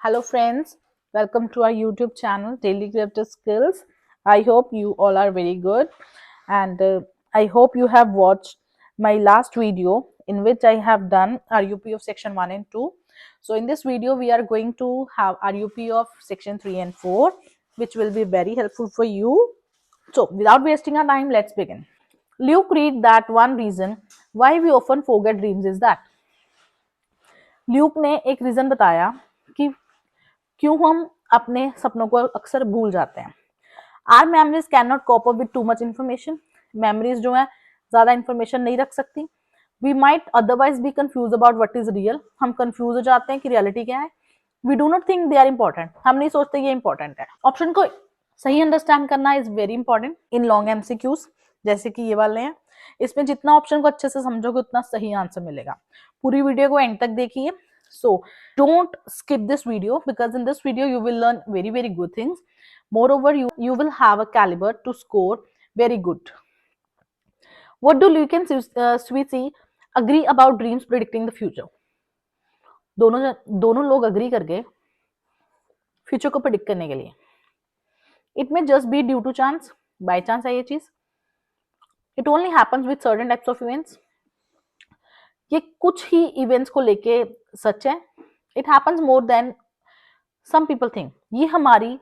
Hello, friends. Welcome to our YouTube channel, Daily Creative Skills. I hope you all are very good, and I hope you have watched my last video in which I have done RUP of section 1 and 2. So, in this video, we are going to have RUP of section 3 and 4, which will be very helpful for you. So, without wasting our time, let's begin. Luke read that one reason why we often forget dreams is that Luke ने एक reason बताया कि क्यों हम अपने सपनों को अक्सर भूल जाते हैं। Our memories can not cope up with too much information. Memories जो है ज्यादा इन्फॉर्मेशन नहीं रख सकती। We might otherwise be confuse about what is real. हम कंफ्यूज हो जाते हैं कि रियलिटी क्या है। We do not think they are important. हम नहीं सोचते ये इंपॉर्टेंट है। ऑप्शन को सही अंडरस्टैंड करना is very important in long MCQs, जैसे कि ये वाले हैं। इसमें जितना ऑप्शन को अच्छे से समझोगे उतना सही आंसर मिलेगा। पूरी वीडियो को एंड तक देखिए। So don't skip this video, because in this video you will learn very good things. Moreover, you will have a caliber to score very good. What do Luke and Sweetie agree about dreams predicting the future? दोनों लोग agree कर गए future को predict करने के लिए। It may just be due to chance, by chance है ये चीज। It only happens with certain types of events. ये कुछ ही इवेंट्स को लेके सच है। It happens more than some people think. ये हमारी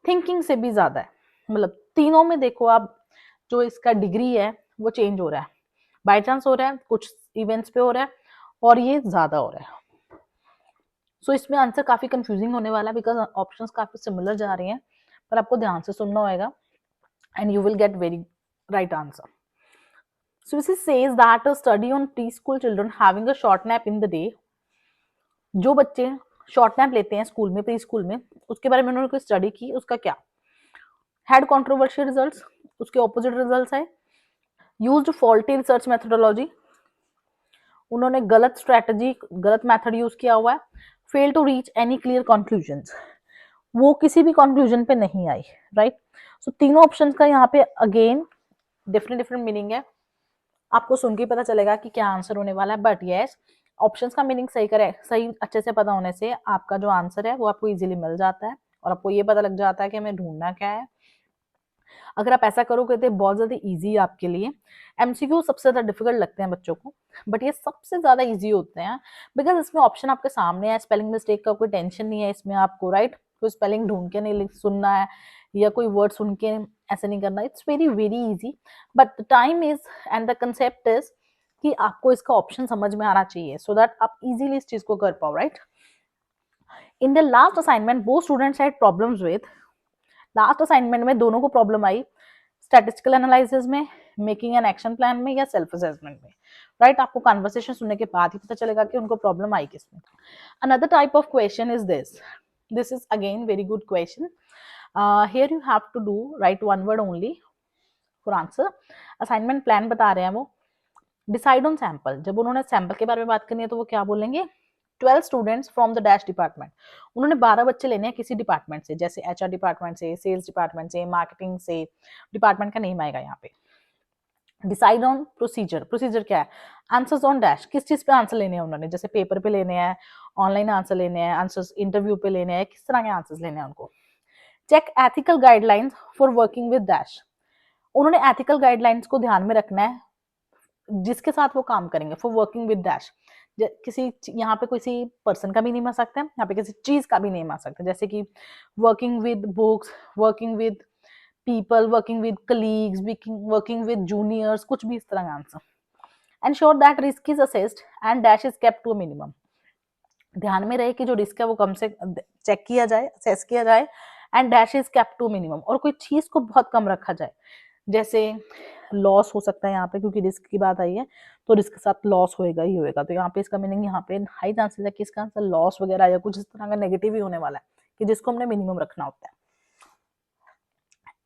थिंकिंग से भी ज्यादा है। मतलब तीनों में देखो आप, जो इसका डिग्री है वो चेंज हो रहा है। बाय चांस हो रहा है, कुछ इवेंट्स पे हो रहा है, और ये ज्यादा हो रहा है। सो इसमें आंसर काफी कंफ्यूजिंग होने वाला है, बिकॉज ऑप्शंस काफी सिमिलर जा रही हैं, पर आपको ध्यान से सुनना होगा and you will get very right answer. So this says that a study on preschool children having a short nap in the day, जो बच्चे शॉर्ट नैप लेते हैं स्कूल में, प्री स्कूल में, उसके बारे में उन्होंने कोई स्टडी की, उसका क्या हैड कंट्रोवर्शियल रिजल्ट्स, उसके ऑपोजिट रिजल्ट्स है. यूज्ड फॉल्टी रिसर्च मेथोडोलॉजी, उन्होंने गलत स्ट्रेटजी, गलत मेथड यूज किया हुआ है. Fail to reach any clear conclusions, वो किसी भी कंक्लूजन पे नहीं आई. राइट. सो तीनों ऑप्शंस का यहाँ पे अगेन डिफरेंट मीनिंग है. आपको सुन के पता चलेगा कि क्या आंसर होने वाला है. बट यस, ऑप्शंस का मीनिंग सही अच्छे से पता होने से आपका जो आंसर है वो आपको इजीली मिल जाता है, और आपको ये पता लग जाता है कि हमें ढूंढना क्या है. अगर आप ऐसा करोगे तो बहुत ज्यादा इजी है आपके लिए. एमसीक्यू सबसे ज्यादा डिफिकल्ट लगते हैं बच्चों को, बट ये सबसे ज्यादा इजी होते हैं, बिकॉज इसमें ऑप्शन आपके सामने है. स्पेलिंग मिस्टेक का कोई टेंशन नहीं है इसमें आपको. राइट. कोई स्पेलिंग ढूंढ के नहीं सुनना है, या कोई वर्ड सुन के ऐसे नहीं करना. It's very easy, but the time is and the concept is कि आपको इसका ऑप्शन समझ में आना चाहिए, सो दैट आप इजीली इस चीज को कर पाओ. Right. In the last assignment both students had problems with, last assignment में दोनों को प्रॉब्लम आई स्टैटिस्टिकल एनालिसिस में, मेकिंग एन एक्शन प्लान में, या सेल्फ असेसमेंट में. राइट. आपको कन्वर्सेशन सुनने के बाद ही पता चलेगा कि उनको प्रॉब्लम आई किसमें. Another type of question is this is again very good question. Here you have to do write one word only for answer. Assignment plan बता रहे हैं वो. डिसाइड ऑन सैंपल, जब उन्होंने सैंपल के बारे में बात करनी है तो वो क्या बोलेंगे. 12 students from the dash department. उन्होंने 12 बच्चे लेने हैं किसी डिपार्टमेंट से, जैसे एचआर डिपार्टमेंट से, सेल्स डिपार्टमेंट से, मार्केटिंग से. डिपार्टमेंट का नेम आएगा यहाँ पे. डिसाइड ऑन प्रोसीजर, प्रोसीजर क्या है. आंसर्स ऑन डैश, किस चीज पे आंसर लेने हैं उन्होंने, जैसे पेपर पे लेने हैं, ऑनलाइन आंसर लेने हैं, आंसर्स इंटरव्यू पे लेने हैं, किस तरह के आंसर्स लेने हैं उनको. Check ethical guidelines for working with dash. उन्होंने एथिकल गाइडलाइंस को ध्यान में रखना है जिसके साथ वो काम करेंगे. फॉर वर्किंग विद डैश, किसी यहाँ पे किसी पर्सन का भी नेम आ सकता है, यहाँ पे किसी चीज का भी नेम आ सकता है, जैसे कि working with books, working with people, working with colleagues, working with juniors, कुछ भी इस तरह का answer. Ensure that risk is assessed and dash is kept to a minimum. ध्यान में रहे कि जो रिस्क है वो कम से चेक किया जाए, असेस किया जाए, and dash is kept to minimum, और कोई चीज को बहुत कम रखा जाए. जैसे लॉस हो सकता है यहाँ पे, क्योंकि रिस्क की बात आई है तो रिस्क के साथ लॉस होएगा ही होएगा. तो यहाँ पे इसका मीनिंग यहाँ पे हाई चांसेस है कि इसका आंसर लॉस वगैरह या कुछ इस तरह का नेगेटिव ही होने वाला है, कि जिसको हमने मिनिमम रखना होता है.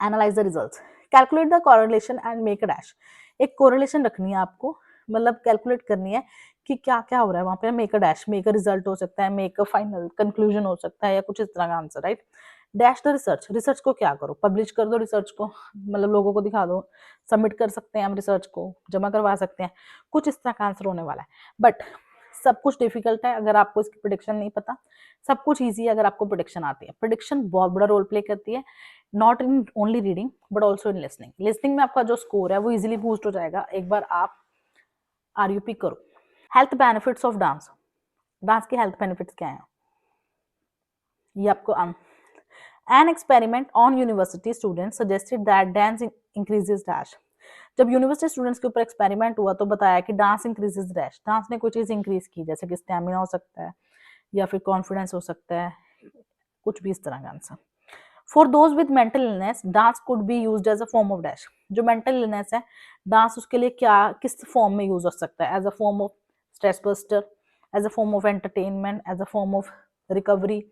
Analyse the results, calculate the correlation and make a dash. एक कोरिलेशन रखनी है आपको, मतलब कैलकुलेट करनी है कि क्या क्या हो रहा है वहां पे. Make a dash, make a result हो सकता है, मेक अ फाइनल कंक्लूजन हो सकता है, या कुछ इस तरह का answer. Right. Dash the research, research को क्या करो, पब्लिश कर दो रिसर्च को, मतलब लोगों को दिखा दो. सबमिट कर सकते हैं हम रिसर्च को, जमा करवा सकते हैं, कुछ इस तरह का आंसर होने वाला है. बट सब कुछ डिफिकल्ट है अगर आपको इसकी प्रिडिक्शन नहीं पता, सब कुछ ईजी है अगर आपको प्रिडिक्शन आती है। प्रिडिक्शन बहुत बड़ा रोल प्ले करती है, not in only reading but also in listening. Listening में आपका जो स्कोर है वो इजिली बूस्ट हो जाएगा एक बार आप RUP करो। Health benefits of dance, dance के हेल्थ बेनिफिट्स क्या हैं ये आपको an experiment on university students suggested that dance increases dash. जब यूनिवर्सिटी स्टूडेंट्स के ऊपर एक्सपेरिमेंट हुआ तो बताया कि डांस इंक्रीजेस डैश, डांस ने कोई चीज इंक्रीज की, जैसे कि स्टैमिना हो सकता है या फिर कॉन्फिडेंस हो सकता है, कुछ भी इस तरह का answer. For those with mental illness dance could be used as a form of dash. जो मेंटल इलनेस है डांस उसके लिए क्या किस फॉर्म में यूज हो सकता है, as a form of stress buster, as a form of entertainment, as a form of recovery,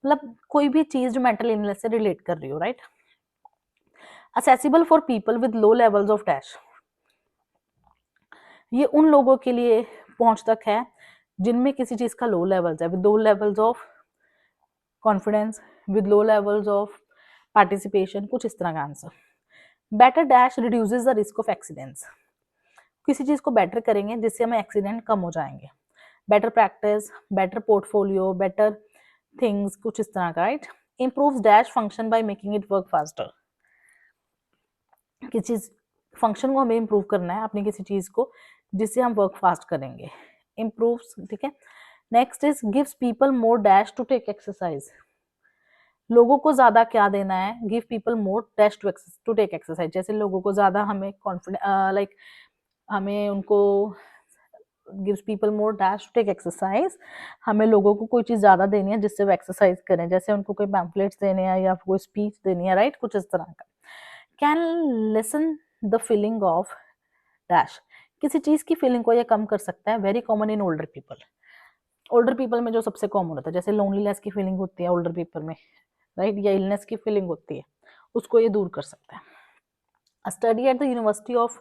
मतलब कोई भी चीज जो मेंटल इलनेस से रिलेट कर रही हो, right. Accessible for people with low levels of dash, ये उन लोगों के लिए पहुंच तक है जिनमें किसी चीज का लो लेवल्स है, with low levels of confidence, with low levels of participation, कुछ इस तरह का answer. Better dash reduces the risk of accidents, किसी चीज को बेटर करेंगे जिससे हमें एक्सीडेंट कम हो जाएंगे। Better practice, better portfolio, better things, कुछ इस तरह का, right. Improves dash function by making it work faster, किसी फंक्शन को हमें इम्प्रूव करना है अपनी किसी चीज को जिससे हम वर्क फास्ट करेंगे, इम्प्रूव्स, ठीक है। Next is gives people more dash to take exercise, लोगों को ज्यादा क्या देना है, give people more dash to take exercise, जैसे लोगों को ज्यादा हमें कॉन्फिडेंस लाइक हमें उनको gives people more dash to take exercise, हमें लोगों को कोई चीज ज्यादा देनी है जिससे वो एक्सरसाइज करें, जैसे उनको कोई पैम्फलेट्स देने हैं या कोई स्पीच देनी है, राइट, कुछ इस तरह का। Can listen the feeling of dash, किसी चीज की फीलिंग को ये कम कर सकता है, very common in older people, older people में जो सबसे कॉमन होता है, जैसे लोनलीनेस की फीलिंग होती है ओल्डर पीपल में, राइट, या इलनेस की फीलिंग होती है, उसको ये दूर कर सकता है। A study at the University of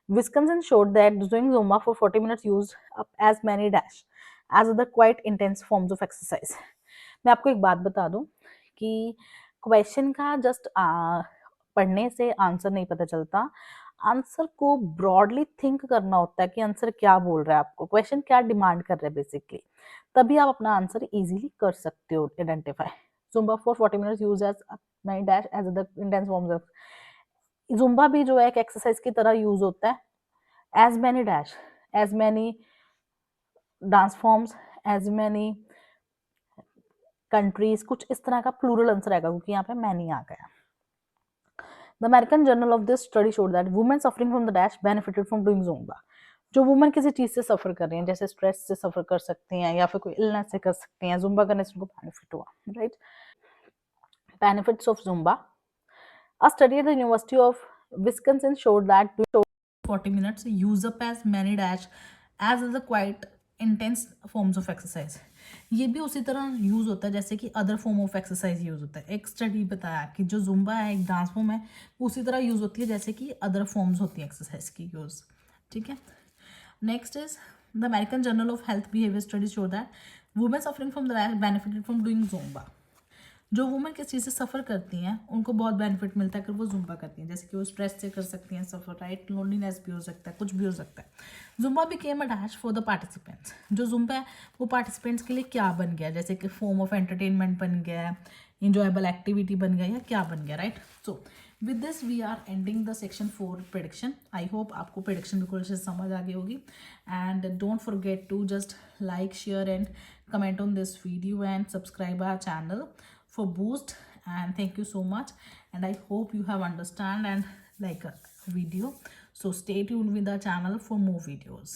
Wisconsin showed that doing Zumba for 40 minutes used up as many dash as other quite intense forms of exercise. मैं आपको एक बात बता दूं कि क्वेश्चन का जस्ट पढ़ने से आंसर नहीं पता चलता, आंसर को ब्रॉडली थिंक करना होता है कि आंसर क्या बोल रहा है, आपको क्वेश्चन क्या डिमांड कर रहा है बेसिकली, तभी आप अपना आंसर इजीली कर सकते हो identify. Zumba for 40 minutes used as many dash as other intense forms of, Zumba भी जो है एक एक्सरसाइज की तरह यूज होता है, as many dash, as many dance forms, as many countries, कुछ इस तरह का प्लूरल आंसर आएगा क्योंकि यहाँ पे मैनी आ गया। The American journal of this study showed that women suffering from the dash benefited from doing Zumba, जो वुमेन किसी चीज से सफर कर रही हैं, जैसे स्ट्रेस से सफर कर सकती हैं या फिर कोई इलनेस से कर सकती हैं, जुम्बा करने से उनको बेनिफिट हुआ, right. Benefits of Zumba, a study at the University of Wisconsin showed that 40 minutes use up as many dash as the quite intense forms of exercise, ये भी उसी तरह यूज होता है जैसे कि other form of exercise use होता है। एक स्टडी बताया कि जो जुम्बा है एक डांस फॉर्म है, उसी तरह यूज होती है जैसे कि अदर फॉर्म्स होती है एक्सरसाइज की यूज, ठीक है। Next is the American journal of health behaviour studies show that women suffering from the benefited from doing Zumba, जो वुमेन किस चीज़ से सफ़र करती हैं उनको बहुत बेनिफिट मिलता है अगर वो जुम्बा करती हैं, जैसे कि वो स्ट्रेस से कर सकती हैं सफ़र, राइट, लोनलीनेस भी हो सकता है, कुछ भी हो सकता है। Zumba became a dash for the participants, जो जुम्बा है वो पार्टिसिपेंट्स के लिए क्या बन गया, जैसे कि फॉर्म ऑफ एंटरटेनमेंट बन गया है, इंजॉयबल एक्टिविटी बन गया या क्या बन गया, right. So with this we are ending the section 4 prediction. I hope आपको प्रेडिक्शन बिल्कुल अच्छे से समझ आ गई होगी, and don't forget to just like, share and comment on this video and subscribe our channel for boost, and thank you so much, and I hope you have understand and like a video, so stay tuned with the channel for more videos.